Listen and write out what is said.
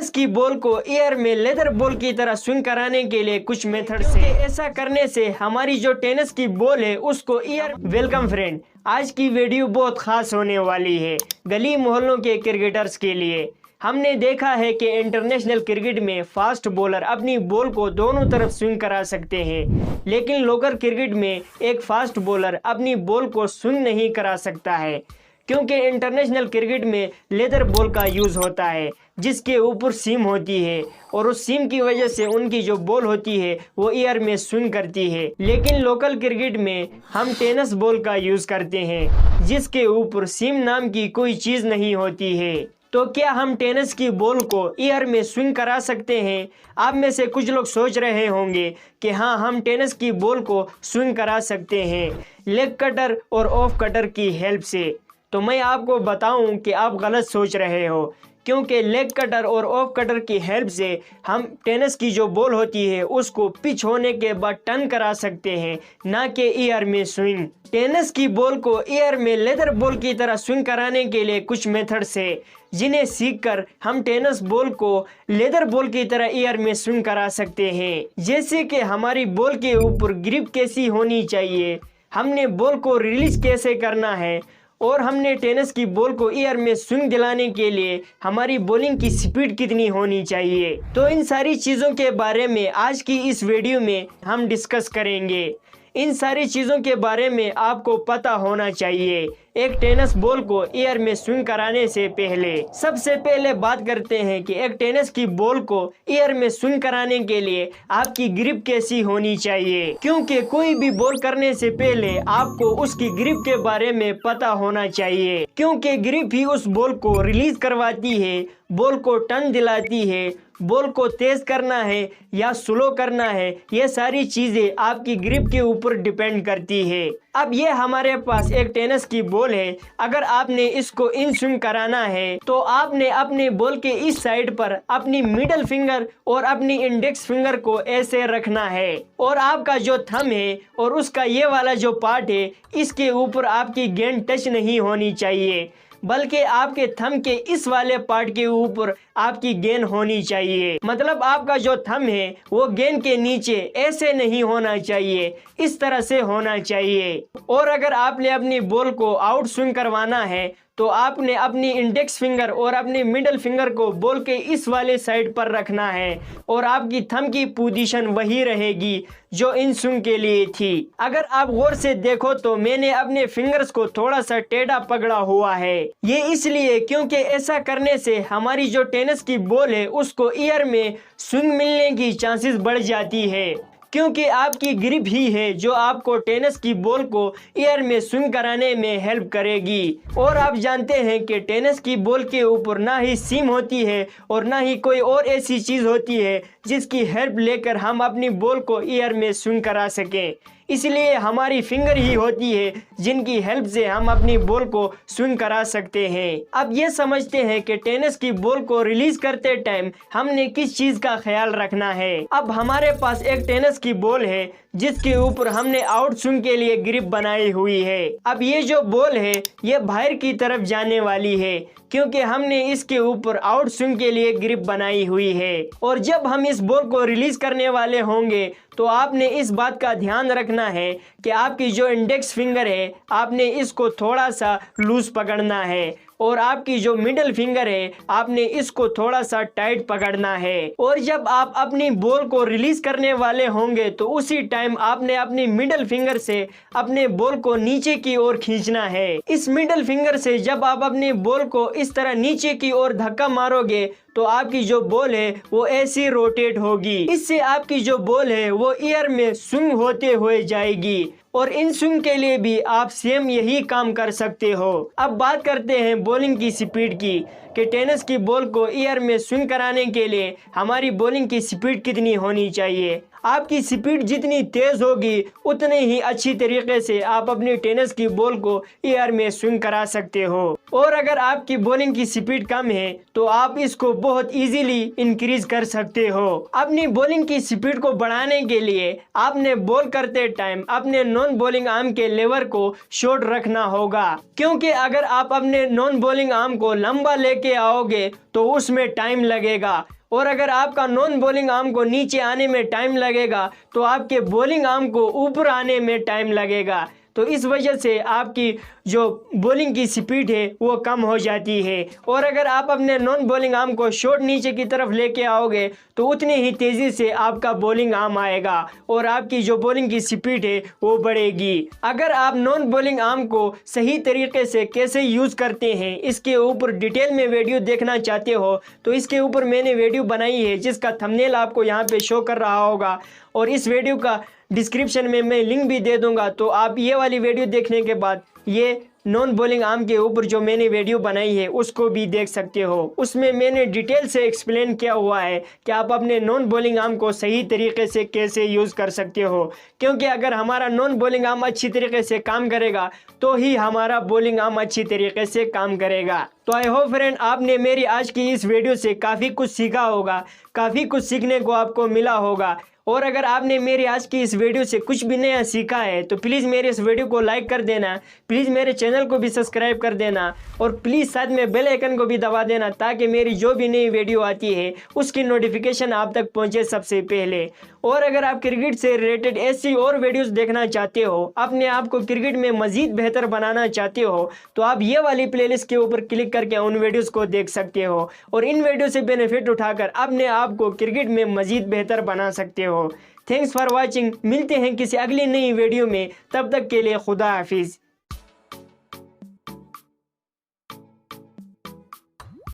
इसकी बॉल को एयर में लेदर बॉल की तरह स्विंग कराने के लिए कुछ मेथड्स हैं। ऐसा करने से हमारी जो टेनिस की बॉल है उसको एयर। वेलकम फ्रेंड, आज की वीडियो बहुत खास होने वाली है गली मोहल्लों के क्रिकेटर्स के लिए। हमने देखा है कि इंटरनेशनल क्रिकेट में फास्ट बॉलर अपनी बॉल को दोनों तरफ स्विंग करा सकते हैं, लेकिन लोकल क्रिकेट में एक फास्ट बॉलर अपनी बॉल को स्विंग नहीं करा सकता है, क्योंकि इंटरनेशनल क्रिकेट में लेदर बॉल का यूज़ होता है जिसके ऊपर सीम होती है और उस सीम की वजह से उनकी जो बॉल होती है वो एयर में स्विंग करती है। लेकिन लोकल क्रिकेट में हम टेनिस बॉल का यूज़ करते हैं जिसके ऊपर सीम नाम की कोई चीज़ नहीं होती है। तो क्या हम टेनिस की बॉल को एयर में स्विंग करा सकते हैं? आप में से कुछ लोग सोच रहे होंगे कि हाँ, हम टेनिस की बॉल को स्विंग करा सकते हैं लेग कटर और ऑफ कटर की हेल्प से। तो मैं आपको बताऊं कि आप गलत सोच रहे हो, क्योंकि लेग कटर और ऑफ कटर की हेल्प से हम टेनिस की जो बॉल होती है उसको पिच होने के बाद टर्न करा सकते हैं, ना कि एयर में स्विंग। टेनिस की बॉल को एयर में लेदर बॉल की तरह स्विंग कराने के लिए कुछ मेथड्स है जिन्हें सीखकर हम टेनिस बॉल को लेदर बॉल की तरह एयर में स्विंग करा सकते हैं। जैसे कि हमारी बॉल के ऊपर ग्रिप कैसी होनी चाहिए, हमने बॉल को रिलीज कैसे करना है, और हमने टेनिस की बॉल को एयर में स्विंग दिलाने के लिए हमारी बॉलिंग की स्पीड कितनी होनी चाहिए। तो इन सारी चीज़ों के बारे में आज की इस वीडियो में हम डिस्कस करेंगे। इन सारी चीज़ों के बारे में आपको पता होना चाहिए एक टेनिस बॉल को एयर में स्विंग कराने से पहले। सबसे पहले बात करते हैं कि एक टेनिस की बॉल को एयर में स्विंग कराने के लिए आपकी ग्रिप कैसी होनी चाहिए, क्योंकि कोई भी बॉल करने से पहले आपको उसकी ग्रिप के बारे में पता होना चाहिए, क्योंकि ग्रिप ही उस बॉल को रिलीज करवाती है, बॉल को टर्न दिलाती है, बॉल को तेज करना है या स्लो करना है, ये सारी चीजें आपकी ग्रिप के ऊपर डिपेंड करती है। अब ये हमारे पास एक टेनिस की बॉल है, अगर आपने इसको इन स्विंग कराना है तो आपने अपने बॉल के इस साइड पर अपनी मिडल फिंगर और अपनी इंडेक्स फिंगर को ऐसे रखना है, और आपका जो थंब है और उसका ये वाला जो पार्ट है इसके ऊपर आपकी गेंद टच नहीं होनी चाहिए, बल्कि आपके थंब के इस वाले पार्ट के ऊपर आपकी गेंद होनी चाहिए। मतलब आपका जो थंब है वो गेंद के नीचे ऐसे नहीं होना चाहिए, इस तरह से होना चाहिए। और अगर आपने अपनी बॉल को आउट स्विंग करवाना है तो आपने अपनी इंडेक्स फिंगर और अपनी मिडल फिंगर को बॉल के इस वाले साइड पर रखना है, और आपकी थंब की पोजीशन वही रहेगी जो इन स्विंग के लिए थी। अगर आप गौर से देखो तो मैंने अपने फिंगर्स को थोड़ा सा टेढ़ा पकड़ा हुआ है, ये इसलिए क्योंकि ऐसा करने से हमारी जो टेनिस की बॉल है उसको एयर में स्विंग मिलने की चांसेस बढ़ जाती है, क्योंकि आपकी ग्रिप ही है जो आपको टेनिस की बॉल को एयर में स्विंग कराने में हेल्प करेगी। और आप जानते हैं कि टेनिस की बॉल के ऊपर ना ही सीम होती है और ना ही कोई और ऐसी चीज़ होती है जिसकी हेल्प लेकर हम अपनी बॉल को एयर में स्विंग करा सकें, इसलिए हमारी फिंगर ही होती है जिनकी हेल्प से हम अपनी बॉल को स्विंग करा सकते हैं। अब ये समझते हैं कि टेनिस की बॉल को रिलीज करते टाइम हमने किस चीज का ख्याल रखना है। अब हमारे पास एक टेनिस की बॉल है जिसके ऊपर हमने आउट स्विंग के लिए ग्रिप बनाई हुई है। अब ये जो बॉल है ये बाहर की तरफ जाने वाली है, क्योंकि हमने इसके ऊपर आउट स्विंग के लिए ग्रिप बनाई हुई है। और जब हम इस बॉल को रिलीज करने वाले होंगे तो आपने इस बात का ध्यान रखना है कि आपकी जो इंडेक्स फिंगर है आपने इसको थोड़ा सा लूज पकड़ना है, और आपकी जो मिडल फिंगर है आपने इसको थोड़ा सा टाइट पकड़ना है। और जब आप अपनी बॉल को रिलीज करने वाले होंगे तो उसी टाइम आपने अपनी मिडल फिंगर से अपने बॉल को नीचे की ओर खींचना है। इस मिडल फिंगर से जब आप अपनी बॉल को इस तरह नीचे की ओर धक्का मारोगे तो आपकी जो बॉल है वो ऐसी रोटेट होगी, इससे आपकी जो बॉल है वो एयर में स्विंग होते हुए जाएगी। और इन स्विंग के लिए भी आप सेम यही काम कर सकते हो। अब बात करते हैं बॉलिंग की स्पीड की, कि टेनिस की बॉल को एयर में स्विंग कराने के लिए हमारी बॉलिंग की स्पीड कितनी होनी चाहिए। आपकी स्पीड जितनी तेज़ होगी उतने ही अच्छी तरीके से आप अपनी टेनिस की बॉल को एयर में स्विंग करा सकते हो। और अगर आपकी बॉलिंग की स्पीड कम है तो आप इसको बहुत इजीली इंक्रीज कर सकते हो। अपनी बॉलिंग की स्पीड को बढ़ाने के लिए आपने बॉल करते टाइम अपने नॉन बॉलिंग आर्म के लेवर को शॉर्ट रखना होगा, क्योंकि अगर आप अपने नॉन बॉलिंग आर्म को लंबा लेके आओगे तो उसमें टाइम लगेगा, और अगर आपका नॉन बॉलिंग आर्म को नीचे आने में टाइम लगेगा तो आपके बॉलिंग आर्म को ऊपर आने में टाइम लगेगा। तो इस वजह से आपकी जो बॉलिंग की स्पीड है वो कम हो जाती है। और अगर आप अपने नॉन बॉलिंग आर्म को शॉर्ट नीचे की तरफ लेके आओगे तो उतनी ही तेज़ी से आपका बॉलिंग आर्म आएगा और आपकी जो बॉलिंग की स्पीड है वो बढ़ेगी। अगर आप नॉन बॉलिंग आर्म को सही तरीके से कैसे यूज़ करते हैं इसके ऊपर डिटेल में वीडियो देखना चाहते हो तो इसके ऊपर मैंने वीडियो बनाई है जिसका थंबनेल आपको यहाँ पे शो कर रहा होगा, और इस वीडियो का डिस्क्रिप्शन में मैं लिंक भी दे दूंगा। तो आप ये वाली वीडियो देखने के बाद ये नॉन बॉलिंग आर्म के ऊपर जो मैंने वीडियो बनाई है उसको भी देख सकते हो। उसमें मैंने डिटेल से एक्सप्लेन किया हुआ है कि आप अपने नॉन बॉलिंग आर्म को सही तरीके से कैसे यूज़ कर सकते हो, क्योंकि अगर हमारा नॉन बॉलिंग आर्म अच्छी तरीके से काम करेगा तो ही हमारा बॉलिंग आर्म अच्छी तरीके से काम करेगा। तो आई होप फ्रेंड आपने मेरी आज की इस वीडियो से काफ़ी कुछ सीखा होगा, काफ़ी कुछ सीखने को आपको मिला होगा। और अगर आपने मेरी आज की इस वीडियो से कुछ भी नया सीखा है तो प्लीज़ मेरे इस वीडियो को लाइक कर देना, प्लीज़ मेरे चैनल को भी सब्सक्राइब कर देना, और प्लीज़ साथ में बेल आइकन को भी दबा देना ताकि मेरी जो भी नई वीडियो आती है उसकी नोटिफिकेशन आप तक पहुंचे सबसे पहले। और अगर आप क्रिकेट से रिलेटेड ऐसी और वीडियोस देखना चाहते हो, अपने आप को क्रिकेट में मज़ीद बेहतर बनाना चाहते हो, तो आप ये वाली प्लेलिस्ट के ऊपर क्लिक करके उन वीडियोस को देख सकते हो और इन वीडियो से बेनिफिट उठाकर अपने आप को क्रिकेट में मज़ीद बेहतर बना सकते हो। Thanks for watching. मिलते हैं किसी अगली नई वीडियो में, तब तक के लिए खुदा हाफिज़।